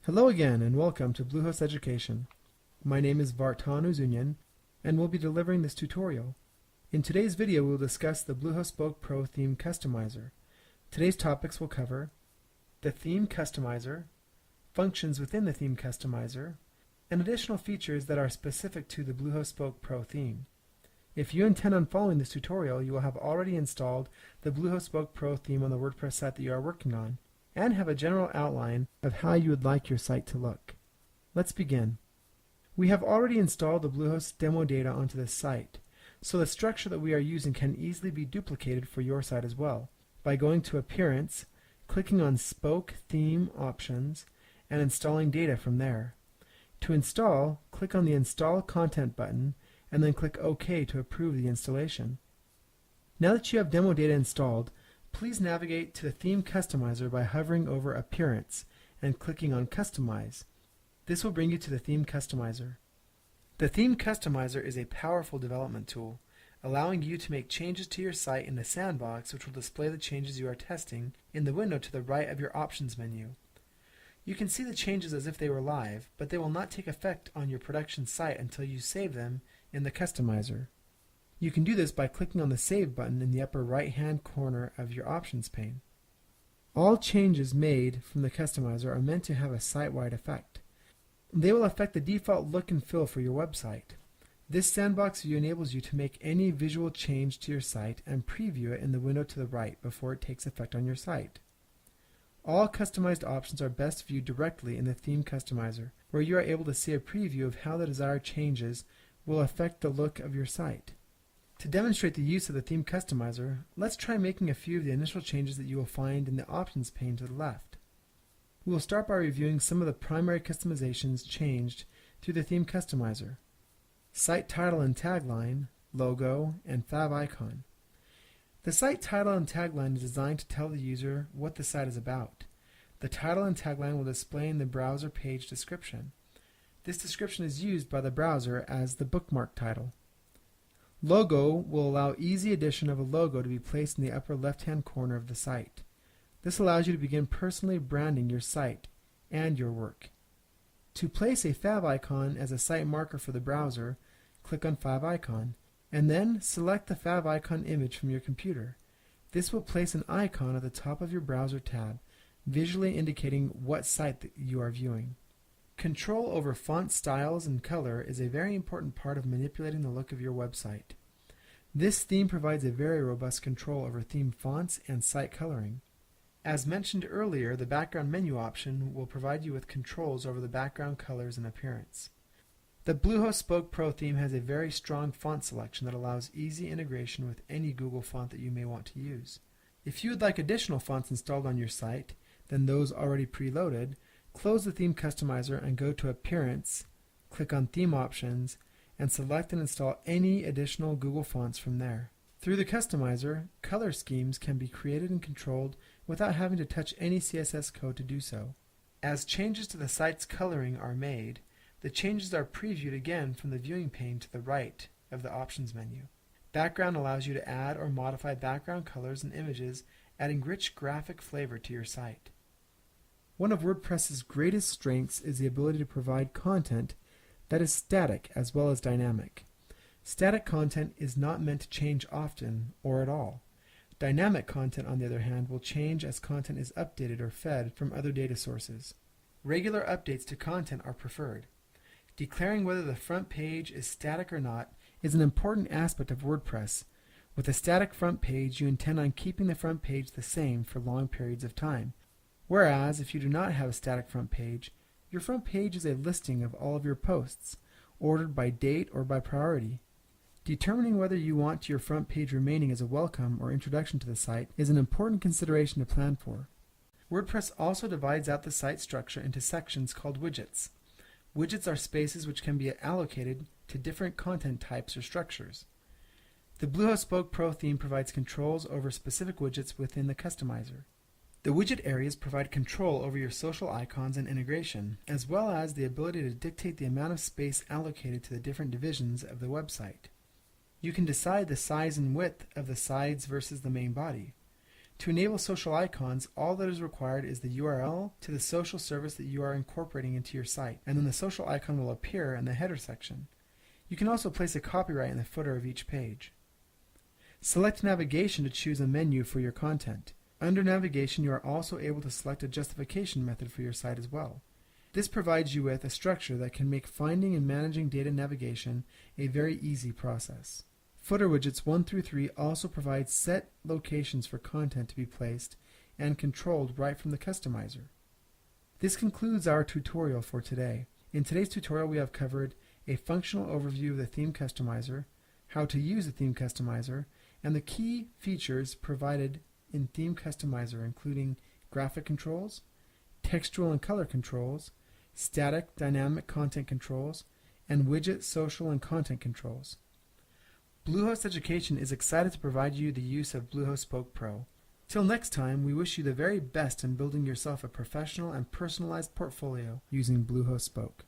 Hello again and welcome to Bluehost Education. My name is Vartan Uzunyan and we'll be delivering this tutorial. In today's video we'll discuss the Bluehost SPOKE Pro Theme Customizer. Today's topics will cover the Theme Customizer, functions within the Theme Customizer, and additional features that are specific to the Bluehost SPOKE Pro theme. If you intend on following this tutorial, you will have already installed the Bluehost SPOKE Pro theme on the Wordpress site that you are working on, and have a general outline of how you would like your site to look. Let's begin. We have already installed the Bluehost demo data onto this site, so the structure that we are using can easily be duplicated for your site as well by going to Appearance, clicking on Spoke Theme Options, and installing data from there. To install, click on the Install Content button and then click OK to approve the installation. Now that you have demo data installed, please navigate to the Theme Customizer by hovering over Appearance and clicking on Customize. This will bring you to the Theme Customizer. The Theme Customizer is a powerful development tool, allowing you to make changes to your site in the sandbox, which will display the changes you are testing in the window to the right of your Options menu. You can see the changes as if they were live, but they will not take effect on your production site until you save them in the Customizer. You can do this by clicking on the Save button in the upper right-hand corner of your Options pane. All changes made from the Customizer are meant to have a site-wide effect. They will affect the default look and feel for your website. This sandbox view enables you to make any visual change to your site and preview it in the window to the right before it takes effect on your site. All customized options are best viewed directly in the Theme Customizer, where you are able to see a preview of how the desired changes will affect the look of your site. To demonstrate the use of the Theme Customizer, let's try making a few of the initial changes that you will find in the Options pane to the left. We will start by reviewing some of the primary customizations changed through the Theme Customizer: Site Title and Tagline, Logo, and Favicon. The site title and tagline is designed to tell the user what the site is about. The title and tagline will display in the browser page description. This description is used by the browser as the bookmark title. Logo will allow easy addition of a logo to be placed in the upper left-hand corner of the site. This allows you to begin personally branding your site and your work. To place a favicon as a site marker for the browser, click on Favicon, and then select the favicon image from your computer. This will place an icon at the top of your browser tab, visually indicating what site that you are viewing. Control over font styles and color is a very important part of manipulating the look of your website. This theme provides a very robust control over theme fonts and site coloring. As mentioned earlier, the background menu option will provide you with controls over the background colors and appearance. The Bluehost SPOKE Pro theme has a very strong font selection that allows easy integration with any Google font that you may want to use. If you would like additional fonts installed on your site than those already preloaded, close the Theme Customizer and go to Appearance, click on Theme Options, and select and install any additional Google fonts from there. Through the Customizer, color schemes can be created and controlled without having to touch any CSS code to do so. As changes to the site's coloring are made, the changes are previewed again from the viewing pane to the right of the Options menu. Background allows you to add or modify background colors and images, adding rich graphic flavor to your site. One of WordPress's greatest strengths is the ability to provide content that is static as well as dynamic. Static content is not meant to change often or at all. Dynamic content, on the other hand, will change as content is updated or fed from other data sources. Regular updates to content are preferred. Declaring whether the front page is static or not is an important aspect of WordPress. With a static front page, you intend on keeping the front page the same for long periods of time. Whereas, if you do not have a static front page, your front page is a listing of all of your posts, ordered by date or by priority. Determining whether you want your front page remaining as a welcome or introduction to the site is an important consideration to plan for. WordPress also divides out the site structure into sections called widgets. Widgets are spaces which can be allocated to different content types or structures. The Bluehost SPOKE Pro theme provides controls over specific widgets within the Customizer. The widget areas provide control over your social icons and integration, as well as the ability to dictate the amount of space allocated to the different divisions of the website. You can decide the size and width of the sides versus the main body. To enable social icons, all that is required is the URL to the social service that you are incorporating into your site, and then the social icon will appear in the header section. You can also place a copyright in the footer of each page. Select navigation to choose a menu for your content. Under navigation, you are also able to select a justification method for your site as well. This provides you with a structure that can make finding and managing data navigation a very easy process. Footer widgets 1 through 3 also provide set locations for content to be placed and controlled right from the customizer. This concludes our tutorial for today. In today's tutorial, we have covered a functional overview of the theme customizer, how to use the theme customizer, and the key features provided in theme customizer, including graphic controls, textual and color controls, static dynamic content controls, and widget social and content controls. Bluehost Education is excited to provide you the use of Bluehost SPOKE Pro. Till next time, we wish you the very best in building yourself a professional and personalized portfolio using Bluehost SPOKE.